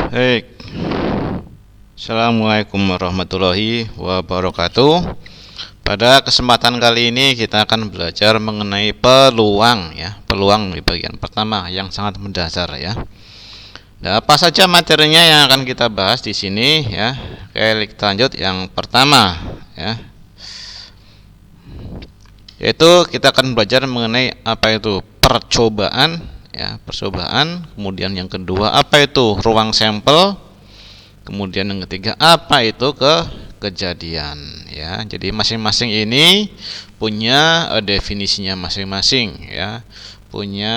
Baik, Assalamualaikum warahmatullahi wabarakatuh. Pada kesempatan kali ini kita akan belajar mengenai peluang ya, peluang di bagian pertama yang sangat mendasar ya. Nah, apa saja materinya yang akan kita bahas di sini ya? Oke, kita lanjut yang pertama ya. Yaitu kita akan belajar mengenai apa itu percobaan ya, percobaan. Kemudian yang kedua apa itu ruang sampel. Kemudian yang ketiga apa itu kejadian ya. Jadi masing-masing ini punya definisinya masing-masing ya, punya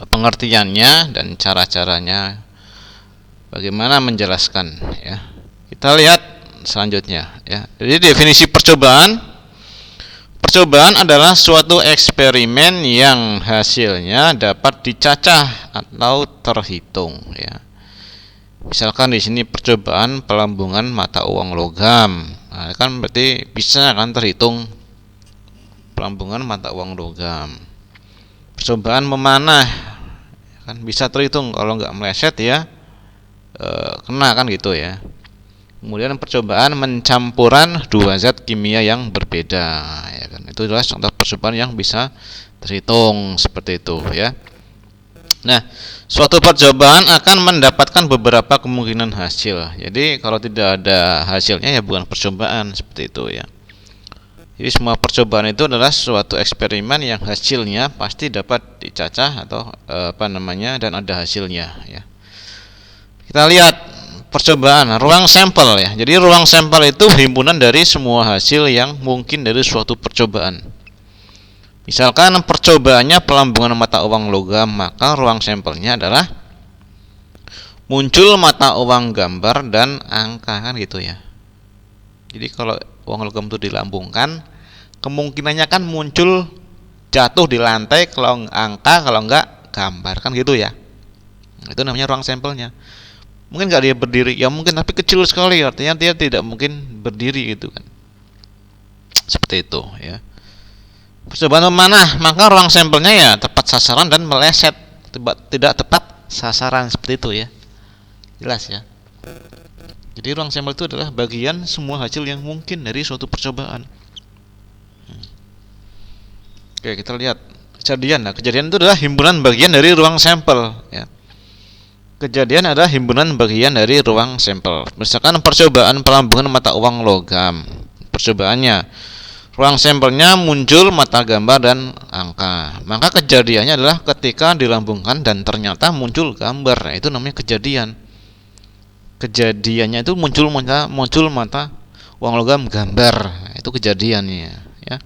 pengertiannya dan cara-caranya bagaimana menjelaskan ya. Kita lihat selanjutnya ya. Jadi definisi percobaan adalah suatu eksperimen yang hasilnya dapat dicacah atau terhitung ya. Misalkan di sini percobaan pelambungan mata uang logam, nah, kan berarti bisa kan terhitung pelambungan mata uang logam. Percobaan memanah kan bisa terhitung kalau nggak meleset ya, kena kan gitu ya. Kemudian percobaan pencampuran dua zat kimia yang berbeda, ya kan? Itu adalah contoh percobaan yang bisa terhitung seperti itu ya. Nah, suatu percobaan akan mendapatkan beberapa kemungkinan hasil. Jadi kalau tidak ada hasilnya ya bukan percobaan seperti itu ya. Jadi semua percobaan itu adalah suatu eksperimen yang hasilnya pasti dapat dicacah atau dan ada hasilnya ya. Kita lihat percobaan ruang sampel ya. Jadi ruang sampel itu himpunan dari semua hasil yang mungkin dari suatu percobaan. Misalkan percobaannya pelambungan mata uang logam, maka ruang sampelnya adalah muncul mata uang gambar dan angka kan gitu ya. Jadi kalau uang logam itu dilambungkan, kemungkinannya kan muncul jatuh di lantai kalau angka, kalau enggak gambar kan gitu ya. Itu namanya ruang sampelnya. Mungkin nggak dia berdiri, ya mungkin, tapi kecil sekali, artinya dia tidak mungkin berdiri gitu kan. Seperti itu ya. Percobaan memanah, maka ruang sampelnya ya tepat sasaran dan meleset, tidak tepat sasaran seperti itu ya. Jelas ya. Jadi ruang sampel itu adalah bagian semua hasil yang mungkin dari suatu percobaan. Oke, kita lihat kejadian. Nah, kejadian itu adalah himpunan bagian dari ruang sampel ya. Kejadian adalah himpunan bagian dari ruang sampel. Misalkan percobaan pelambungan mata uang logam. Percobaannya, ruang sampelnya muncul mata gambar dan angka. Maka kejadiannya adalah ketika dilambungkan dan ternyata muncul gambar. Nah, itu namanya kejadian. Kejadiannya itu muncul mata uang logam gambar. Nah, itu kejadiannya ya.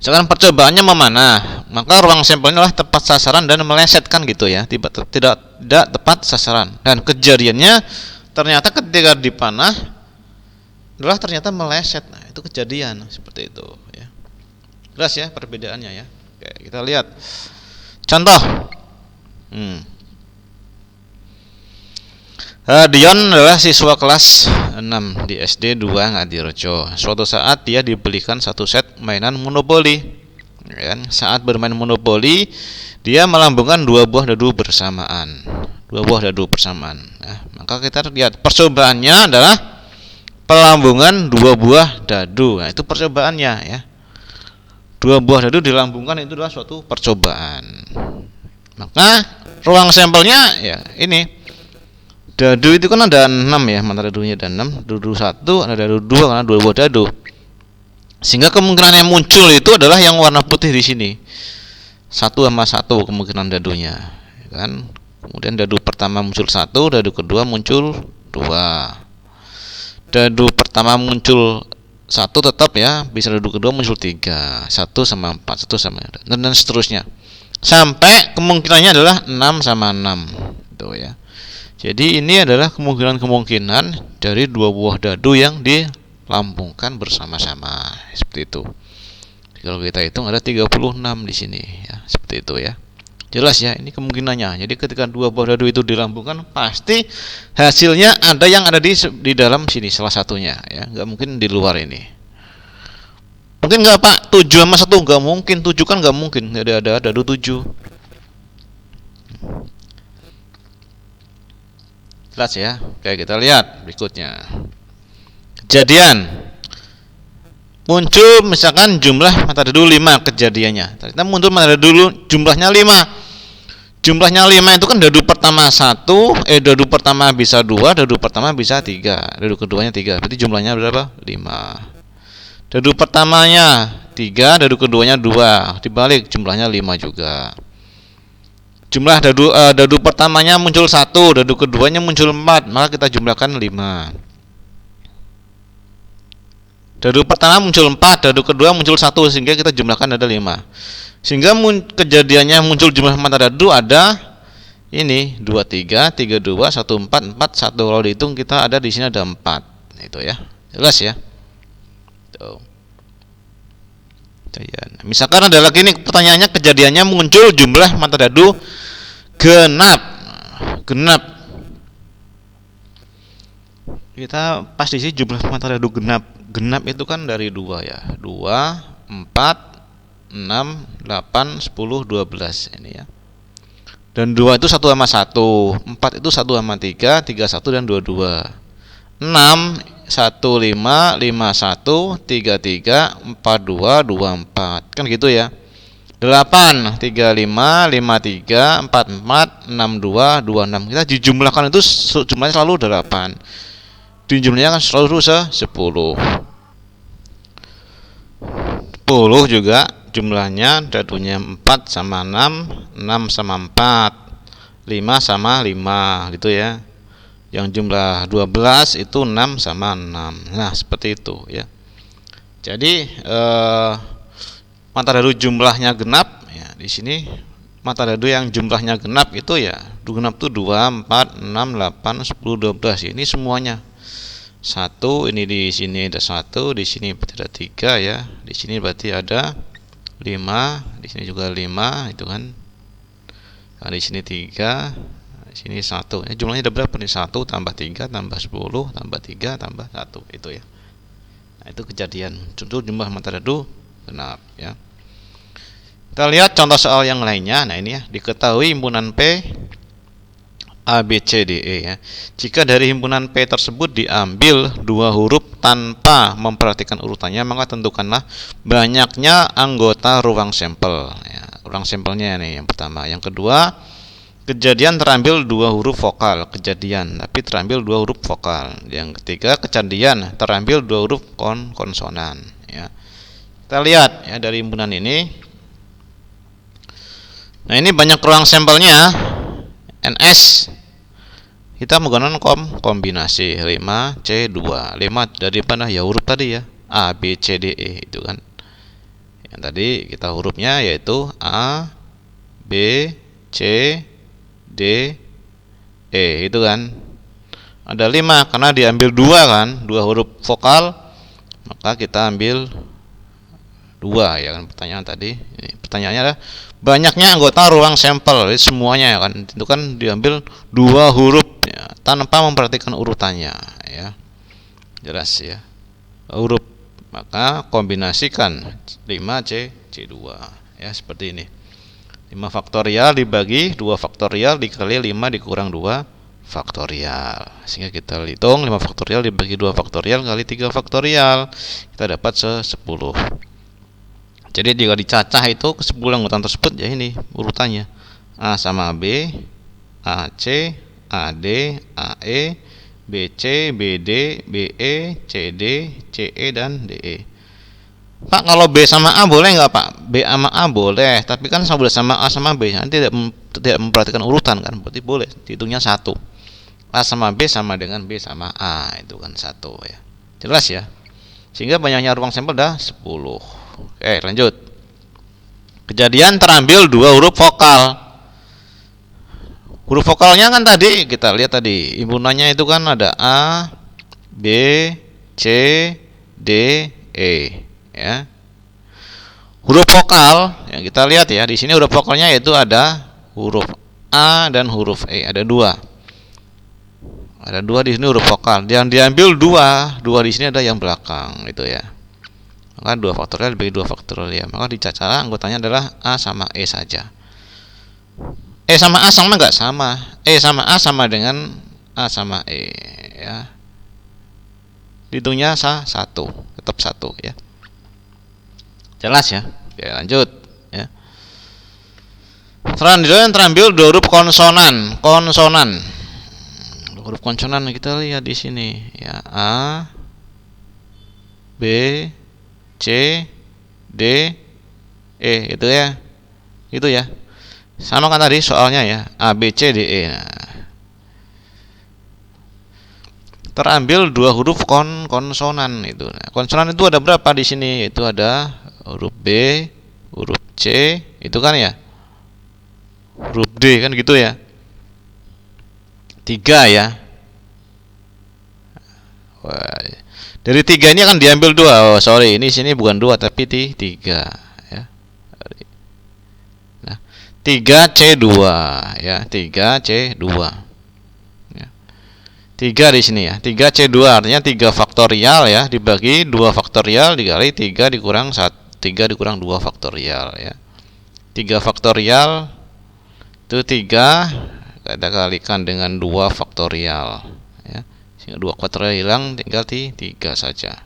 Misalkan percobaannya memanah, maka ruang sampelnya adalah tepat sasaran dan meleset kan gitu ya, tidak tepat sasaran. Dan kejadiannya ternyata ketika dipanah adalah ternyata meleset. Nah, itu kejadian seperti itu ya. Jelas ya perbedaannya ya. Oke, kita lihat contoh. Dion adalah siswa kelas 6 di SD 2 Ngadirejo. Suatu saat dia dibelikan satu set mainan monopoli. Saat bermain monopoli, dia melambungkan dua buah dadu bersamaan. Maka kita lihat percobaannya adalah pelambungan dua buah dadu. Nah, itu percobaannya ya. Dua buah dadu dilambungkan itu adalah suatu percobaan. Maka ruang sampelnya ya ini. Dadu itu kan ada 6 ya, mata dadunya ada 6, dadu 1, ada dadu 2 karena dua buah dadu. Sehingga kemungkinan yang muncul itu adalah yang warna putih di sini. 1 sama 1 kemungkinan dadunya, kan? Kemudian dadu pertama muncul 1, dadu kedua muncul 2. Dadu pertama muncul 1 tetap ya, bisa dadu kedua muncul 3. 1 sama 4, 1 sama dan seterusnya. Sampai kemungkinannya adalah 6 sama 6. Itu ya. Jadi ini adalah kemungkinan dari dua buah dadu yang dilambungkan bersama-sama seperti itu. Kalau kita hitung ada 36 di sini ya, seperti itu ya. Jelas ya, ini kemungkinannya. Jadi ketika dua buah dadu itu dilambungkan, pasti hasilnya ada yang ada di dalam sini salah satunya ya, nggak mungkin di luar ini. Mungkin nggak Pak, 7 sama 1 nggak mungkin, 7 kan nggak mungkin, ada dadu 7. Jelas ya. Oke, kita lihat berikutnya. Kejadian muncul misalkan jumlah mata dadu 5 kejadiannya. Kita muncul mata dadu dulu jumlahnya 5. Jumlahnya 5 itu kan dadu pertama 1, dadu pertama bisa 2, dadu pertama bisa 3, dadu keduanya 3. Berarti jumlahnya berapa? 5. Dadu pertamanya 3, dadu keduanya 2. Dibalik jumlahnya 5 juga. Jumlah dadu pertamanya muncul 1, dadu keduanya muncul 4, maka kita jumlahkan 5. Dadu pertama muncul 4, dadu kedua muncul 1, sehingga kita jumlahkan ada 5. Sehingga kejadiannya muncul jumlah mata dadu ada ini 2 3, 3 2, 1 4, 4 1. Kalau dihitung kita ada di sini ada 4. Itu ya. Jelas ya? Tuh. Misalkan ada lagi nih pertanyaannya, kejadiannya muncul jumlah mata dadu genap. Kita pas di sini jumlah mata dadu genap. Genap itu kan dari 2 ya. 2, 4, 6, 8, 10, 12 ini ya. Dan 2 itu 1 sama 1, 4 itu 1 sama 3, 3 1 dan 22. 6 1 5 5 1 3 3 4 2 2 4 kan gitu ya. 8 3 5 5 3 4 4 6 2 2 6. Kita dijumlahkan itu jumlahnya selalu 8. Dijumlahnya kan selalu 10. 10 juga jumlahnya dadunya 4 sama 6, 6 sama 4, 5 sama 5 gitu ya. Yang jumlah 12 itu 6 sama 6. Nah, seperti itu ya. Jadi mata dadu jumlahnya genap ya. Di sini mata dadu yang jumlahnya genap itu ya, genap itu 2 4 6 8 10 12. Ini semuanya. 1 ini di sini ada 1, di sini berarti ada 3 ya. Di sini berarti ada 5, di sini juga 5 itu kan. Nah, di sini 3, sini 1. Jumlahnya ada berapa nih? 1 tambah 3 tambah 10 tambah 3 tambah 1 itu ya. Nah, itu kejadian. Contoh jumlah mata dadu genap ya. Kita lihat contoh soal yang lainnya. Nah, ini ya, diketahui himpunan P A B C D E ya. Jika dari himpunan P tersebut diambil 2 huruf tanpa memperhatikan urutannya, maka tentukanlah banyaknya anggota ruang sampel ya. Ruang sampelnya nih yang pertama. Yang kedua, kejadian terambil 2 huruf vokal, kejadian tapi terambil 2 huruf vokal. Yang ketiga, kejadian terambil 2 huruf konsonan ya. Kita lihat ya dari himpunan ini. Nah, ini banyak ruang sampelnya. NS kita menggunakan kombinasi 5 C2. 5 dari mana ya? Huruf tadi ya. A B C D E itu kan. Yang tadi kita hurufnya yaitu A B C D E itu kan. Ada 5 karena diambil 2 kan, 2 huruf vokal, maka kita ambil 2 ya kan. Pertanyaan tadi. Ini pertanyaannya adalah banyaknya anggota ruang sampel, semuanya ya kan. Itu kan diambil 2 huruf ya, tanpa memperhatikan urutannya ya. Jelas ya. Huruf, maka kombinasikan 5 C2 ya, seperti ini. 5 faktorial dibagi 2 faktorial dikali 5 dikurang 2 faktorial. Sehingga kita hitung 5 faktorial dibagi 2 faktorial kali 3 faktorial, kita dapat 10. Jadi jika dicacah itu ke 10 anggotaan tersebut ya, ini urutannya. A sama B, AC, AD, AE, BC, BD, BE, CD, CE dan DE. Pak, kalau B sama A boleh nggak Pak? B sama A boleh, tapi kan sama A sama B nanti tidak memperhatikan urutan kan, berarti boleh dihitungnya 1. A sama B sama dengan B sama A, itu kan 1 ya. Jelas ya. Sehingga banyaknya ruang sampel dah 10. Oke, lanjut. Kejadian terambil 2 huruf vokal. Huruf vokalnya kan tadi kita lihat tadi, himpunannya itu kan ada A, B, C, D, E ya. Huruf vokal yang kita lihat ya, di sini huruf vokalnya yaitu ada huruf A dan huruf E, ada 2. Ada 2 di sini huruf vokal. Yang diambil 2 di sini ada yang belakang itu ya. Maka 2 faktorial dibagi 2 faktorial ya. Maka dicacah anggotanya adalah A sama E saja. E sama A sama enggak? Sama. E sama A sama dengan A sama E ya. Hitungnya satu, tetap satu ya. Jelas ya. Oke, lanjut ya. Selanjutnya terambil dua huruf konsonan. Huruf konsonan kita lihat di sini ya, A, B, C, D, E itu ya. Itu ya. Sama kan tadi soalnya ya, A, B, C, D, E. Nah, terambil dua huruf konsonan itu. Nah, konsonan itu ada berapa di sini? Itu ada huruf B, huruf C, itu kan ya. Huruf D kan gitu ya. 3 ya. Wah, dari 3 ini akan diambil 2. Oh, sorry, ini sini bukan 2 tapi 3 ya. Nah, 3C2 ya, 3C2. Ya. 3 di sini ya. 3C2 artinya 3 faktorial ya, dibagi 2 faktorial dikali 3 dikurang 3 dikurang 2 faktorial ya. 3 faktorial itu 3 kita kalikan dengan 2 faktorial ya. Sehingga 2 faktorial hilang, tinggal 3 saja.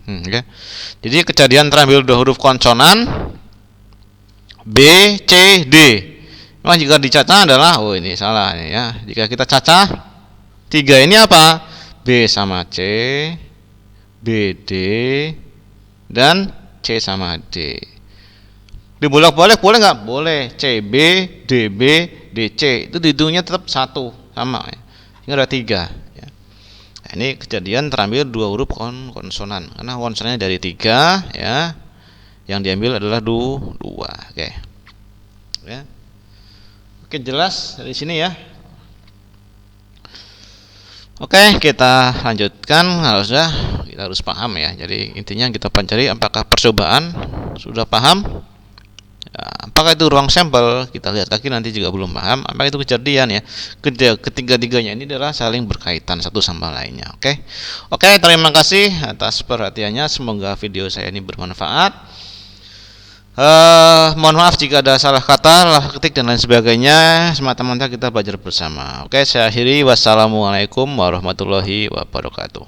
Okay. Jadi kejadian terambil dua huruf konsonan B, C, D. Nah, jika dicacah adalah, oh ini salah ini ya. Jika kita cacah 3 ini apa? B sama C, B, D, dan C sama D. Dibolak-balik boleh nggak? Boleh. CB, DB, DC itu dihitungnya tetap satu sama ya. Ini ada 3 ya. Nah, ini kejadian terambil dua huruf konsonan karena konsonannya dari 3 ya. Yang diambil adalah 2. Oke. Ya. Oke, jelas dari sini ya. Oke, kita lanjutkan. Kita harus paham ya. Jadi intinya kita pelajari apakah percobaan sudah paham. Apakah itu ruang sampel, kita lihat lagi nanti juga belum paham. Apakah itu kejadian ya. Ketiga-tiganya ini adalah saling berkaitan satu sama lainnya. Oke, terima kasih atas perhatiannya. Semoga video saya ini bermanfaat. Mohon maaf jika ada salah kata, salah ketik dan lain sebagainya. Semata-mata kita belajar bersama. Oke, saya akhiri. Wassalamualaikum warahmatullahi wabarakatuh.